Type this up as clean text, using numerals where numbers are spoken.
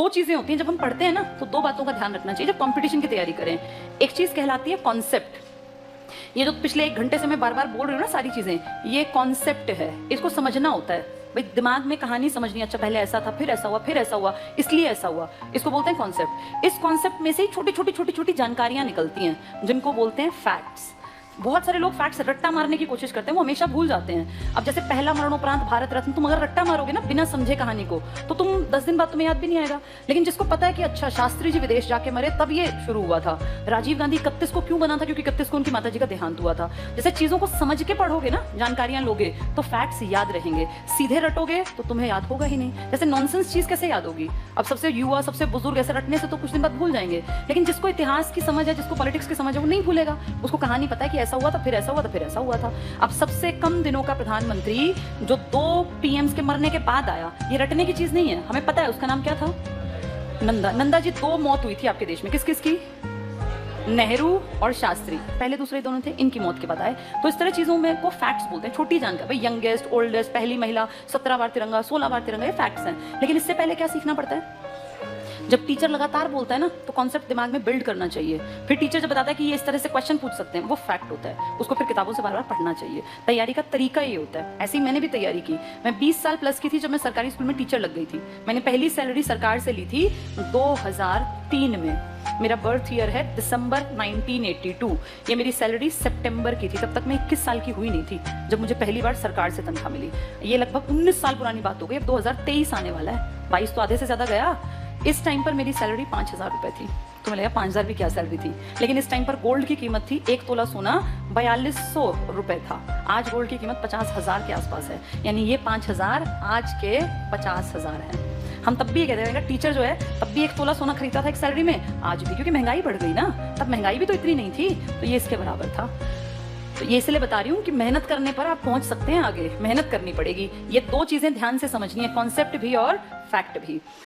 दो चीजें होती हैं जब हम पढ़ते हैं ना, तो दो बातों का ध्यान रखना चाहिए जब कंपटीशन की तैयारी करें। एक चीज कहलाती है कॉन्सेप्ट। ये जो पिछले 1 घंटे से मैं बार बार बोल रही हूँ ना सारी चीजें, ये कॉन्सेप्ट है, इसको समझना होता है। भाई दिमाग में कहानी समझनी, अच्छा पहले ऐसा था, फिर ऐसा हुआ, फिर ऐसा हुआ, इसलिए ऐसा हुआ, इसको बोलते हैं कॉन्सेप्ट। इस कॉन्सेप्ट में से ही छोटी छोटी छोटी छोटी जानकारियां निकलती हैं जिनको बोलते हैं फैक्ट्स। बहुत सारे लोग फैक्ट्स रट्टा मारने की कोशिश करते हैं, वो हमेशा भूल जाते हैं। अब जैसे पहला मरणोपरांत भारत रत्न, तुम अगर रट्टा मारोगे ना बिना समझे कहानी को, तो तुम 10 दिन बाद तुम्हें याद भी नहीं आएगा। लेकिन जिसको पता है कि अच्छा शास्त्री जी विदेश जाके मरे तब ये शुरू हुआ था, राजीव गांधी 31 को क्यों बना था, क्योंकि 31 को उनकी माता जी का देहांत हुआ था। जैसे चीजों को समझ के पढ़ोगे ना, जानकारियां लोगे, तो फैक्ट्स याद रहेंगे। सीधे रटोगे तो तुम्हें याद होगा ही नहीं। जैसे नॉनसेंस चीज कैसे याद होगी? अब सबसे युवा, सबसे बुजुर्ग ऐसे रटने से तो कुछ दिन बाद भूल जाएंगे। लेकिन जिसको इतिहास की समझ है, जिसको पॉलिटिक्स की समझ है, वो नहीं भूलेगा। उसको कहानी पता है कि ऐसा हुआ था, फिर ऐसा हुआ था, फिर ऐसा हुआ था। अब सबसे कम दिनों का प्रधानमंत्री जो 2 पीएम्स के मरने के बाद आया, ये रटने की चीज नहीं है, हमें पता है उसका नाम क्या था, नंदा। नंदा जी 2 मौत हुई थी आपके देश में, किस किस की? नेहरू और शास्त्री, पहले दूसरे दोनों थे, इनकी मौत के बाद आए। तो इस तरह चीजों में को फैक्ट्स बोलते हैं, छोटी जानकारी। भाई यंगेस्ट, ओल्डेस्ट, पहली महिला, 17 बार तिरंगा, 16 बार तिरंगा, ये फैक्ट्स हैं। लेकिन इससे पहले क्या सीखना पड़ता है? जब टीचर लगातार बोलता है ना, तो कॉन्सेप्ट दिमाग में बिल्ड करना चाहिए। फिर टीचर जब बताता है कि ये इस तरह से क्वेश्चन पूछ सकते हैं, वो फैक्ट होता है, उसको फिर किताबों से बार बार पढ़ना चाहिए। तैयारी का तरीका ये होता है। ऐसे ही मैंने भी तैयारी की। मैं 20 साल प्लस की थी जब मैं सरकारी स्कूल में टीचर लग गई थी। मैंने पहली सैलरी सरकार से ली थी 2003 में। मेरा बर्थ ईयर है दिसंबर 1982। ये मेरी सैलरी सितंबर की थी। तब तक मैं 21 साल की हुई नहीं थी जब मुझे पहली बार सरकार से तनख्वाह मिली। ये लगभग 19 साल पुरानी बात हो गई। अब 2023 आने वाला है, 22 तो आधे से ज्यादा गया। इस टाइम पर मेरी सैलरी 5,000 रुपए थी। तो मिलेगा 5,000 भी क्या सैलरी थी। लेकिन इस टाइम पर गोल्ड की कीमत थी, 1 तोला सोना 4,200 रुपए था। आज गोल्ड की कीमत 50,000 के आसपास है। यानी ये 5,000 आज के 50,000 है। हम तब भी ये कहते हैं, टीचर जो है तब भी 1 तोला सोना खरीदता था एक सैलरी में, आज भी, क्योंकि महंगाई बढ़ गई ना। तब महंगाई भी तो इतनी नहीं थी, तो ये इसके बराबर था। तो ये इसलिए बता रही हूँ कि मेहनत करने पर आप पहुंच सकते हैं आगे। मेहनत करनी पड़ेगी। ये 2 चीजें ध्यान से समझनी है, कॉन्सेप्ट भी और फैक्ट भी।